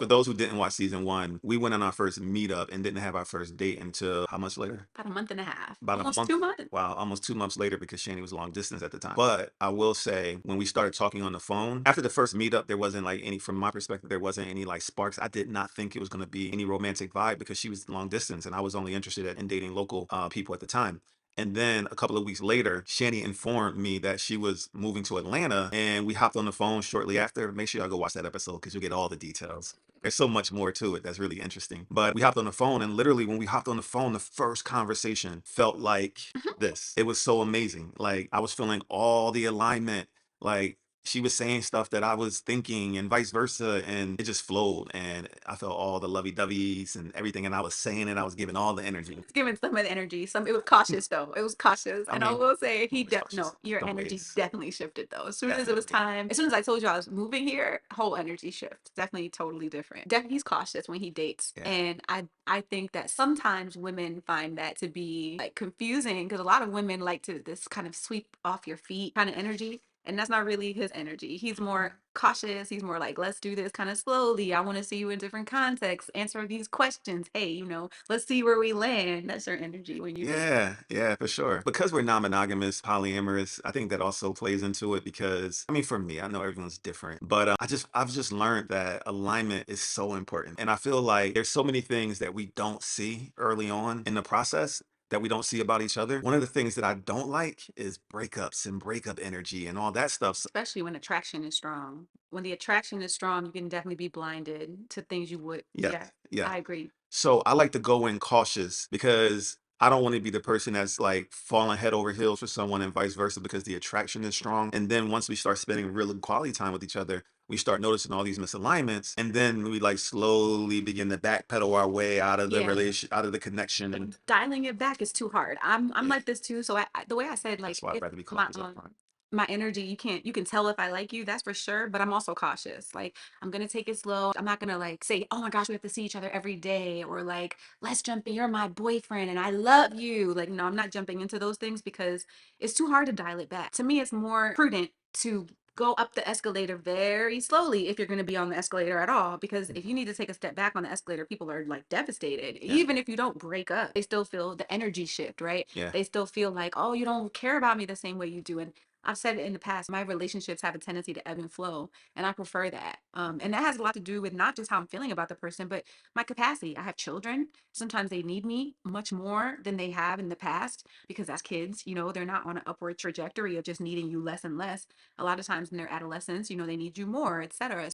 For those who didn't watch season one, we went on our first meetup and didn't have our first date until how much later? About a month and a half, About a almost month. 2 months. Wow, almost 2 months later because Shani was long distance at the time. But I will say, when we started talking on the phone, after the first meetup, there wasn't like any, from my perspective, there wasn't any like sparks. I did not think it was going to be any romantic vibe because she was long distance and I was only interested in dating local people at the time. And then a couple of weeks later, Shani informed me that she was moving to Atlanta, and we hopped on the phone shortly after. Make sure y'all go watch that episode because you'll get all the details. There's so much more to it that's really interesting. But we hopped on the phone, and literally, when we hopped on the phone, the first conversation felt like this. It was so amazing. Like, I was feeling all the alignment. Like, she was saying stuff that I was thinking, and vice versa, and it just flowed. And I felt all the lovey-doveys and everything. And I was saying it, I was giving all the energy. It's giving some of the energy. It was cautious though. It was cautious, I and I mean, will say always no, cautious. your Some energy ways, definitely shifted though. As soon as it was definitely. time, as soon as I told you I was moving here, whole energy shift. Definitely totally different. Definitely he's cautious when he dates, Yeah. and I think that sometimes women find that to be like confusing because a lot of women like to this kind of sweep off your feet kind of energy. And that's not really his energy. He's more cautious. He's more like, let's do this kind of slowly. I want to see you in different contexts, answer these questions. Hey, let's see where we land. That's your energy when you date. Yeah, yeah, for sure. Because we're non-monogamous, polyamorous, I think that also plays into it because, I mean, for me, I know everyone's different, but I've just learned that alignment is so important. And I feel like there's so many things that we don't see early on in the process that we don't see about each other. One of the things that I don't like is breakups and breakup energy and all that stuff. Especially when attraction is strong. When the attraction is strong, you can definitely be blinded to things you would. Yes, Yeah, yeah. I agree. So I like to go in cautious because I don't want to be the person that's like falling head over heels for someone and vice versa because the attraction is strong. And then once we start spending real quality time with each other, we start noticing all these misalignments. And then we like slowly begin to backpedal our way out of the Yeah. relation, out of the connection. And Dialing it back is too hard. I'm yeah, like this too. So the way I said, that's like, why I'd if rather be my cautious up front. my energy, you can tell if I like you, that's for sure, but I'm also cautious. Like, I'm gonna take it slow. I'm not gonna like say, oh my gosh, we have to see each other every day, or like, let's jump in, you're my boyfriend and I love you. Like, no, I'm not jumping into those things because it's too hard to dial it back. To me, it's more prudent to go up the escalator very slowly if you're going to be on the escalator at all, because if you need to take a step back on the escalator, people are like devastated. Yeah, Even if you don't break up, they still feel the energy shift, right? yeah. They still feel like, oh, you don't care about me the same way you do. And I've said it in the past, my relationships have a tendency to ebb and flow, and I prefer that. And that has a lot to do with not just how I'm feeling about the person, but my capacity. I have children. Sometimes they need me much more than they have in the past because as kids, they're not on an upward trajectory of just needing you less and less. A lot of times in their adolescence, they need you more, etc.